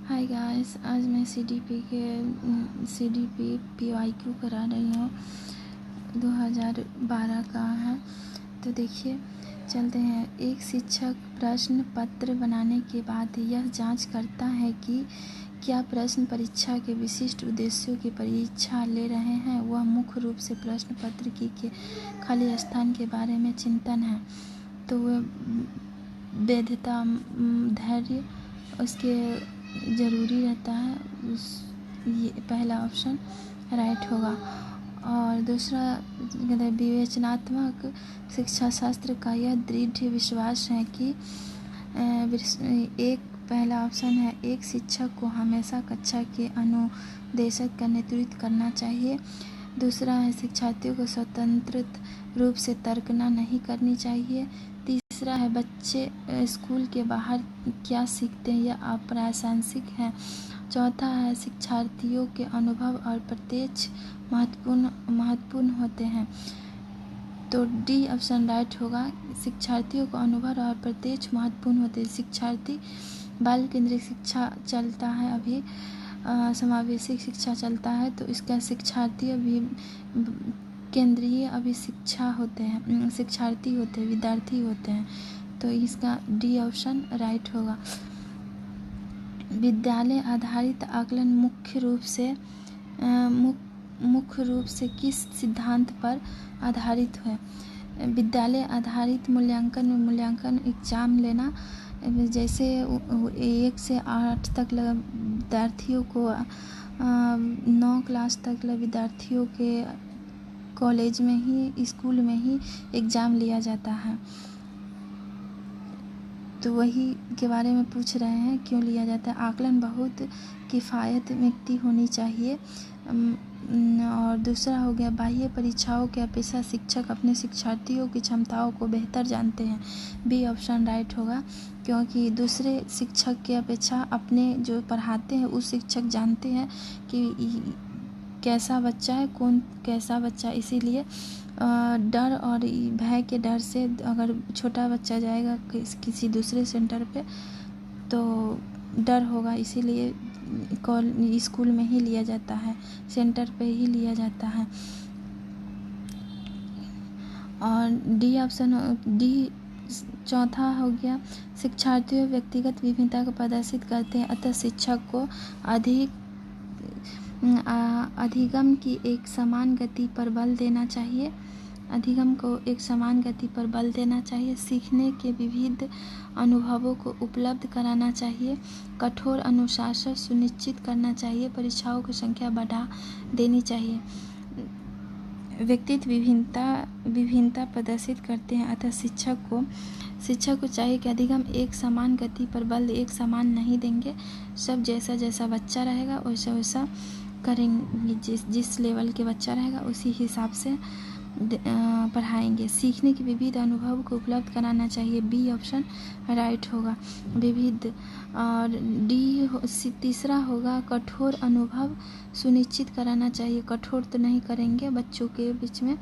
Hi guys, आज मैं CDP PYQ करा रही हूँ। 2012 का है। तो देखिए, चलते हैं। एक शिक्षक प्रश्न पत्र बनाने के बाद यह जांच करता है कि क्या प्रश्न परीक्षा के विशिष्ट उद्देश्यों की परीक्षा ले रहे हैं। वह मुख्य रूप से प्रश्न पत्र के खाली स्थान के बारे में चिंतन है। तो वह वैधता, धैर्य उसके ज़रूरी रहता है। ये पहला ऑप्शन राइट होगा। और दूसरा विवेचनात्मक शिक्षा शास्त्र का यह दृढ़ विश्वास है कि पहला ऑप्शन है, एक शिक्षक को हमेशा कक्षा के अनुदेशक का नेतृत्व करना चाहिए। दूसरा है, शिक्षार्थियों को स्वतंत्र रूप से तर्कना नहीं करनी चाहिए। तीसरा है, बच्चे स्कूल के बाहर क्या सीखते हैं यह अप्रासंगिक है। चौथा है, शिक्षार्थियों के अनुभव और प्रत्यक्ष महत्वपूर्ण होते हैं। तो डी ऑप्शन राइट होगा। शिक्षार्थियों का अनुभव और प्रत्यक्ष महत्वपूर्ण होते हैं। शिक्षार्थी बाल केंद्रित शिक्षा चलता है, अभी समावेशी शिक्षा चलता है, तो इसका शिक्षार्थी अभी केंद्रीय अभी शिक्षा होते हैं, शिक्षार्थी होते हैं, विद्यार्थी होते हैं। तो इसका डी ऑप्शन राइट होगा। विद्यालय आधारित आकलन मुख्य रूप से किस सिद्धांत पर आधारित है। विद्यालय आधारित मूल्यांकन एग्जाम लेना, जैसे 1 से 8 तक विद्यार्थियों को 9 क्लास तक विद्यार्थियों के कॉलेज में ही, स्कूल में ही एग्ज़ाम लिया जाता है। तो वही के बारे में पूछ रहे हैं, क्यों लिया जाता है। आकलन बहुत किफ़ायत व्यक्ति होनी चाहिए। और दूसरा हो गया, बाह्य परीक्षाओं के अपेक्षा शिक्षक अपने शिक्षार्थियों की क्षमताओं को बेहतर जानते हैं। बी ऑप्शन राइट होगा, क्योंकि दूसरे शिक्षक के अपेक्षा अपने जो पढ़ाते हैं उस शिक्षक जानते हैं कि कैसा बच्चा है, कौन कैसा बच्चा। इसीलिए डर और भय के डर से अगर छोटा बच्चा जाएगा किसी दूसरे सेंटर पे तो डर होगा, इसीलिए स्कूल में ही लिया जाता है, सेंटर पे ही लिया जाता है। और डी ऑप्शन डी चौथा हो गया, शिक्षार्थियों व्यक्तिगत विभिन्नता को प्रदर्शित करते हैं, अतः शिक्षक को अधिगम की एक समान गति पर बल देना चाहिए। अधिगम को एक समान गति पर बल देना चाहिए। सीखने के विविध अनुभवों को उपलब्ध कराना चाहिए। कठोर अनुशासन सुनिश्चित करना चाहिए। परीक्षाओं की संख्या बढ़ा देनी चाहिए। व्यक्तित्व विभिन्नता प्रदर्शित करते हैं, अतः शिक्षक को चाहिए कि अधिगम एक समान गति पर बल एक समान नहीं देंगे। सब जैसा बच्चा रहेगा वैसा करेंगे। जिस लेवल के बच्चा रहेगा उसी हिसाब से पढ़ाएंगे। सीखने के विविध अनुभव को उपलब्ध कराना चाहिए। बी ऑप्शन राइट होगा, विविध। और डी तीसरा होगा, कठोर अनुभव सुनिश्चित कराना चाहिए। कठोर तो नहीं करेंगे, बच्चों के बीच में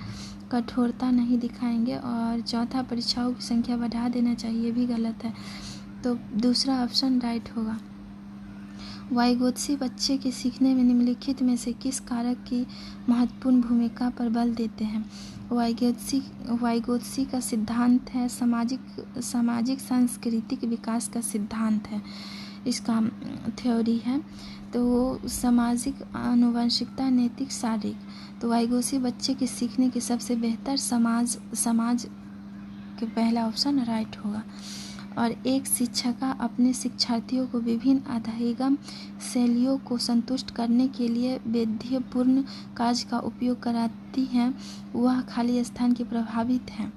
कठोरता नहीं दिखाएंगे। और चौथा, परीक्षाओं की संख्या बढ़ा देना चाहिए, भी गलत है। तो दूसरा ऑप्शन राइट होगा। वाइगोत्सी बच्चे के सीखने में निम्नलिखित में से किस कारक की महत्वपूर्ण भूमिका पर बल देते हैं। वाइगोत्सी का सिद्धांत है सामाजिक सांस्कृतिक विकास का सिद्धांत है, इसका थ्योरी है। तो वो सामाजिक आनुवंशिकता, नैतिक, शारीरिक। तो वाइगोत्सी बच्चे के सीखने के सबसे बेहतर समाज के पहला ऑप्शन राइट होगा। और एक शिक्षिका अपने शिक्षार्थियों को विभिन्न अधिगम शैलियों को संतुष्ट करने के लिए वैविध्यपूर्ण कार्य का उपयोग कराती हैं। वह खाली स्थान की प्रभावित है।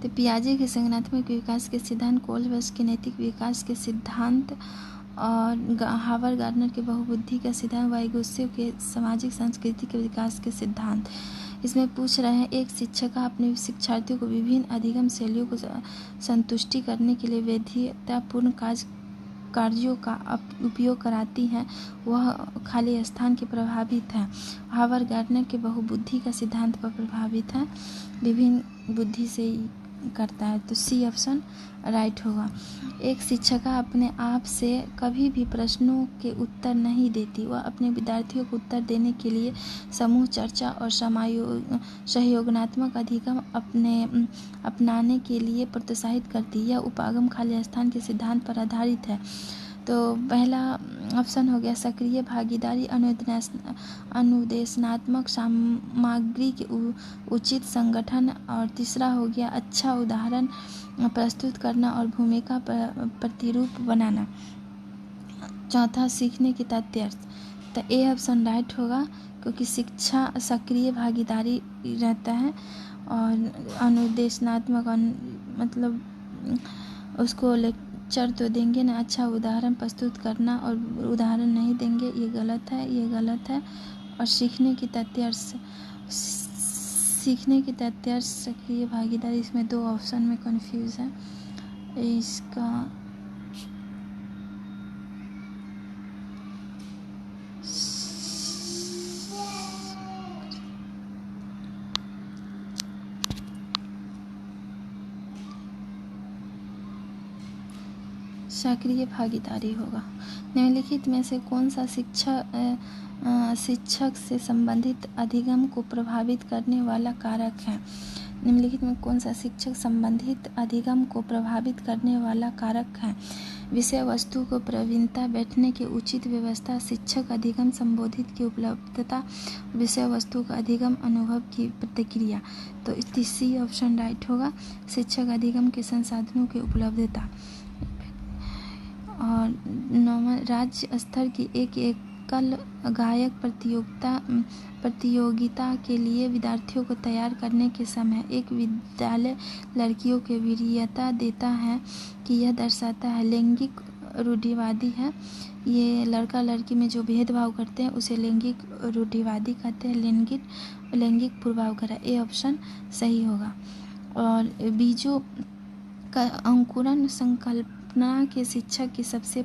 तो पियाजे के संज्ञानात्मक विकास के सिद्धांत, कोल्बर्स के नैतिक विकास के सिद्धांत और हावर्ड गार्डनर के बहुबुद्धि का सिद्धांत, वाइगोत्सी के सामाजिक सांस्कृतिक के विकास के सिद्धांत। इसमें पूछ रहे हैं, एक शिक्षिका अपने शिक्षार्थियों को विभिन्न अधिगम शैलियों को संतुष्टि करने के लिए वैविध्यतापूर्ण कार्यों का उपयोग कराती हैं। वह खाली स्थान के प्रभावित है। हावर्ड गार्डनर के बहुबुद्धि का सिद्धांत पर प्रभावित है, विभिन्न बुद्धि से करता है, तो सी ऑप्शन राइट होगा। एक शिक्षिका अपने आप से कभी भी प्रश्नों के उत्तर नहीं देती, वह अपने विद्यार्थियों को उत्तर देने के लिए समूह चर्चा और सहयोगात्मक अधिगम अपनाने के लिए प्रोत्साहित करती है। यह उपागम खाली स्थान के सिद्धांत पर आधारित है। तो पहला ऑप्शन हो गया सक्रिय भागीदारी, अनुदेशनात्मक सामग्री के उचित संगठन, और तीसरा हो गया अच्छा उदाहरण प्रस्तुत करना और भूमिका प्रतिरूप बनाना। चौथा सीखने की तात्पर्य, तो ए ऑप्शन राइट होगा, क्योंकि शिक्षा सक्रिय भागीदारी रहता है और अनुदेशनात्मक मतलब उसको लेक्चर तो देंगे ना, अच्छा उदाहरण प्रस्तुत करना और उदाहरण नहीं देंगे, ये गलत है, ये गलत है। और सीखने की तात्पर्य सक्रिय भागीदारी, इसमें दो ऑप्शन में कंफ्यूज है। इसका सक्रिय भागीदारी होगा। निम्नलिखित में से कौन सा शिक्षक से संबंधित अधिगम को प्रभावित करने वाला कारक है? निम्नलिखित में कौन सा शिक्षक संबंधित अधिगम को प्रभावित करने वाला कारक है? विषय वस्तु को प्रवीणता, बैठने की उचित व्यवस्था, शिक्षक अधिगम संबोधित की उपलब्धता, विषय वस्तु का अधिगम अनुभव की प्रतिक्रिया। तो सी ऑप्शन राइट होगा, शिक्षक अधिगम के संसाधनों की उपलब्धता। और नौवां, राज्य स्तर की एक एकल गायक प्रतियोगिता के लिए विद्यार्थियों को तैयार करने के समय एक विद्यालय लड़कियों की वरीयता देता है कि यह दर्शाता है लैंगिक रूढ़िवादी है। ये लड़का लड़की में जो भेदभाव करते हैं उसे लैंगिक रूढ़िवादी कहते हैं, लैंगिक पूर्वाग्रह। ए ऑप्शन सही होगा। और बीजों का अंकुरण संकल्पना के शिक्षक की सबसे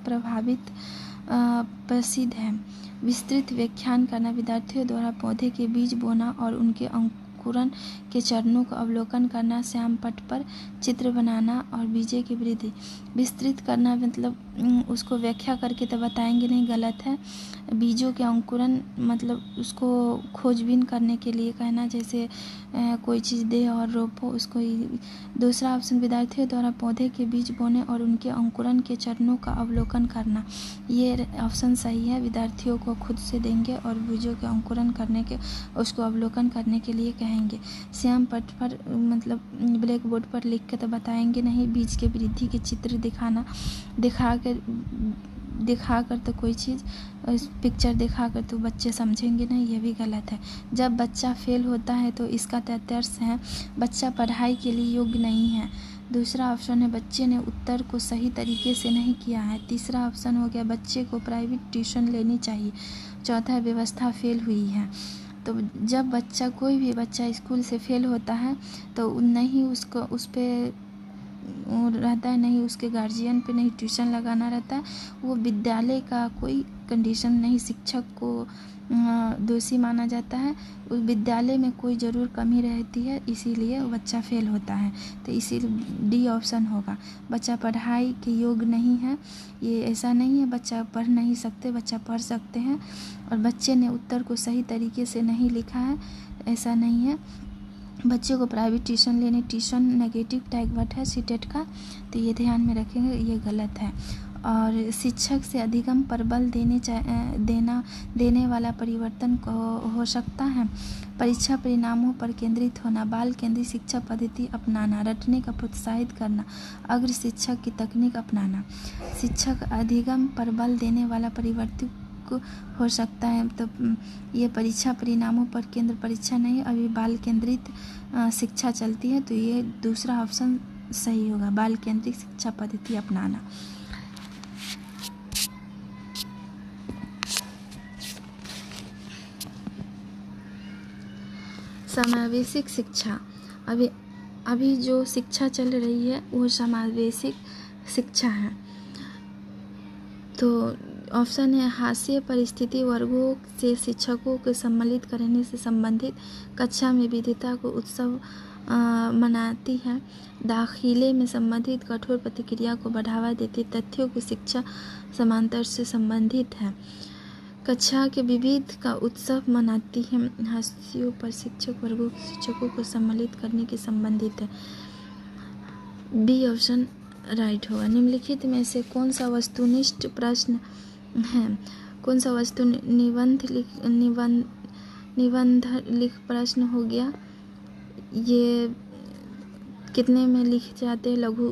प्रसिद्ध है। विस्तृत व्याख्यान करना, विद्यार्थियों द्वारा पौधे के बीज बोना और उनके अंकुरण के चरणों का अवलोकन करना, श्याम पट पर चित्र बनाना और बीजे की वृद्धि। विस्तृत करना मतलब उसको व्याख्या करके तो बताएंगे नहीं, गलत है। बीजों के अंकुरण मतलब उसको खोजबीन करने के लिए कहना, जैसे कोई चीज़ दे और रोपो उसको। दूसरा ऑप्शन, विद्यार्थियों द्वारा पौधे के बीज बोने और उनके अंकुरण के चरणों का अवलोकन करना, ये ऑप्शन सही है। विद्यार्थियों को खुद से देंगे और बीजों के अंकुरण करने के उसको अवलोकन करने के लिए कहेंगे। श्याम पट पर मतलब ब्लैक बोर्ड पर लिख के तो बताएंगे नहीं। बीज के वृद्धि के चित्र दिखाकर तो कोई चीज़ पिक्चर दिखाकर तो बच्चे समझेंगे नहीं, ये भी गलत है। जब बच्चा फेल होता है तो इसका तात्पर्य है बच्चा पढ़ाई के लिए योग्य नहीं है। दूसरा ऑप्शन है बच्चे ने उत्तर को सही तरीके से नहीं किया है। तीसरा ऑप्शन हो गया बच्चे को प्राइवेट ट्यूशन लेनी चाहिए। चौथा, व्यवस्था फेल हुई है। तो जब कोई भी बच्चा स्कूल से फेल होता है तो नहीं उसको उस पर रहता है, नहीं उसके गार्जियन पे नहीं ट्यूशन लगाना रहता है, वो विद्यालय का कोई कंडीशन नहीं, शिक्षक को दोषी माना जाता है। उस विद्यालय में कोई ज़रूर कमी रहती है, इसीलिए बच्चा फेल होता है। तो इसीलिए डी ऑप्शन होगा। बच्चा पढ़ाई के योग्य नहीं है, ये ऐसा नहीं है बच्चा पढ़ नहीं सकते, बच्चा पढ़ सकते हैं। और बच्चे ने उत्तर को सही तरीके से नहीं लिखा है, ऐसा नहीं है। बच्चों को प्राइवेट ट्यूशन लेने, ट्यूशन नेगेटिव टैग वर्ड है सीटेट का, तो ये ध्यान में रखेंगे, ये गलत है। और शिक्षक से अधिगम पर बल देने वाला परिवर्तन को हो सकता है परीक्षा परिणामों पर केंद्रित होना, बाल केंद्रित शिक्षा पद्धति अपनाना, रटने का प्रोत्साहित करना, अग्र शिक्षक की तकनीक अपनाना। शिक्षक अधिगम पर बल देने वाला परिवर्तन हो सकता है, तो ये परीक्षा परिणामों पर केंद्र परीक्षा नहीं, अभी बाल केंद्रित शिक्षा चलती है, तो ये दूसरा ऑप्शन सही होगा, बाल केंद्रित शिक्षा पद्धति अपनाना। समावेशिक शिक्षा, अभी जो शिक्षा चल रही है वो समावेशिक शिक्षा है। तो ऑप्शन है हास्य परिस्थिति वर्गों से शिक्षकों को सम्मिलित करने से संबंधित, कक्षा में विविधता को उत्सव मनाती है, दाखिले में संबंधित कठोर प्रतिक्रिया को बढ़ावा देती, तथ्यों की शिक्षा समांतर से संबंधित है, कक्षा के विविध का उत्सव मनाती है, हास्यों पर शिक्षक वर्गों के शिक्षकों को सम्मिलित करने के संबंधित है। बी ऑप्शन राइट होगा। निम्नलिखित में से कौन सा वस्तुनिष्ठ प्रश्न है? कौन सा वस्तु निबंध लिख प्रश्न हो गया? ये कितने में लिखे जाते हैं? लघु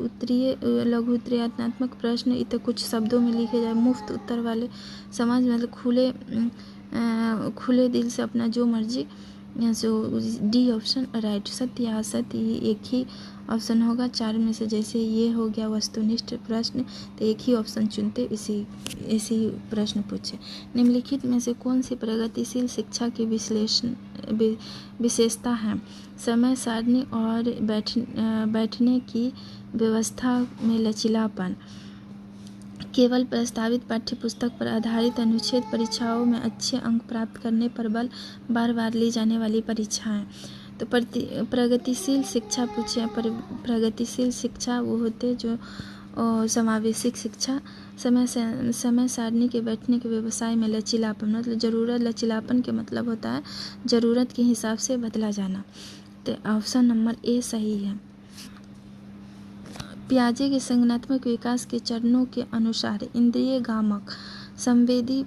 उत्तरीयात्मक प्रश्न इतने कुछ शब्दों में लिखे जाए। मुफ्त उत्तर वाले समाज मतलब खुले दिल से अपना जो मर्जी। सो डी ऑप्शन राइट। सत्य या असत्य एक ही ऑप्शन होगा। 4 में से जैसे ये हो गया वस्तुनिष्ठ प्रश्न, तो एक ही ऑप्शन चुनते, इसी प्रश्न पूछे। निम्नलिखित में से कौन सी प्रगतिशील शिक्षा की विशेषता है? समय सारणी और बैठने की व्यवस्था में लचीलापन, केवल प्रस्तावित पाठ्यपुस्तक पर आधारित अनुच्छेद, परीक्षाओं में अच्छे अंक प्राप्त करने पर बल, बार बार ली जाने वाली परीक्षाएं। तो प्रगतिशील शिक्षा पूछे। प्रगतिशील शिक्षा वो होते जो समावेशिक शिक्षा, समय सारणी के बैठने के व्यवसाय में लचीलापन मतलब जरूरत, लचीलापन के मतलब होता है ज़रूरत के हिसाब से बदला जाना। तो ऑप्शन नंबर ए सही है। पियाजे के संज्ञानात्मक विकास के चरणों के अनुसार इंद्रिय गामक संवेदी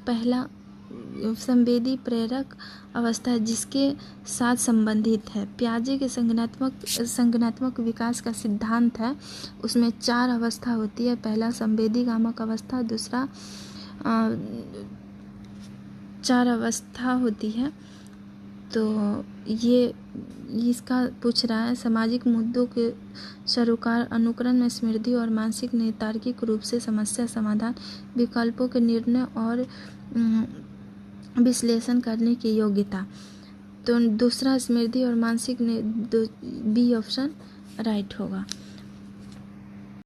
प्रेरक अवस्था है जिसके साथ संबंधित है। पियाजे के संज्ञानात्मक विकास का सिद्धांत है, उसमें 4 अवस्था होती है। पहला संवेदी गामक अवस्था, दूसरा 4 अवस्था होती है। तो ये इसका पूछ रहा है सामाजिक मुद्दों के सरोकार, अनुकरण, स्मृति और मानसिक तार्किक रूप से समस्या समाधान, विकल्पों के निर्णय और विश्लेषण करने की योग्यता। तो दूसरा स्मृति और मानसिक बी ऑप्शन राइट होगा।